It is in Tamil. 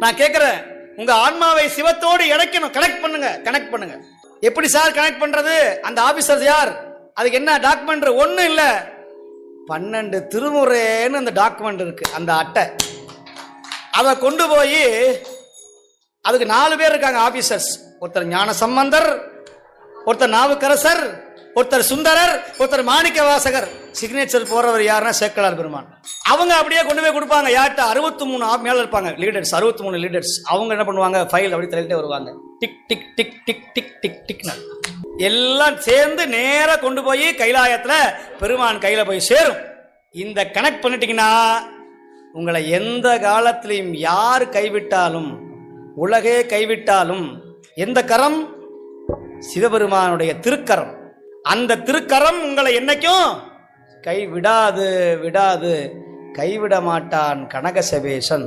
நான் கேட்கிறேன், உங்க ஆன்மாவை சிவத்தோடு இணைக்கணும். கனெக்ட் பண்ணுங்க. எப்படி சார் கனெக்ட் பண்றது? அந்த ஆபீசர் யார்? அதுக்கு என்ன டாக்குமெண்ட்? ஒண்ணும் இல்ல, 12 திருமுறைன்னு அந்த டாக்குமெண்ட் இருக்கு, அந்த அட்டை. அதை கொண்டு போய் அதுக்கு 4 பேர் இருக்காங்க ஆபீசர்ஸ். ஒருத்தர் ஞான சம்பந்தர், ஒருத்தர் நாவுக்கரசர், ஒருத்தர் சுந்தரர், ஒருத்தர் மாணிக்க வாசகர். சிக்னேச்சர் போறவர் யாருன்னா சேக்கலார் பெருமான். அவங்க அப்படியே கொண்டு போய் கொடுப்பாங்க. யார்கிட்ட? 63 மேல இருப்பாங்க லீடர்ஸ், 63 லீடர்ஸ். அவங்க என்ன பண்ணுவாங்க? ஃபைல் அப்படி தள்ளிட்டே வருவாங்க. Tick tick tick tick tick tick tick. எல்லாம் சேர்ந்து நேரா கொண்டு போய் கைலாயத்துல பெருமான் கையில போய் சேரும். இந்த கனெக்ட் பண்ணிட்டீங்கன்னா உங்களை எந்த காலத்திலையும் யார் கைவிட்டாலும், உலகே கைவிட்டாலும், எந்த கரம்? சிவபெருமானுடைய திருக்கரம். அந்த திருக்கரம் உங்களை என்னைக்கும் கைவிடாது, கைவிட மாட்டான் கனகசபேசன்.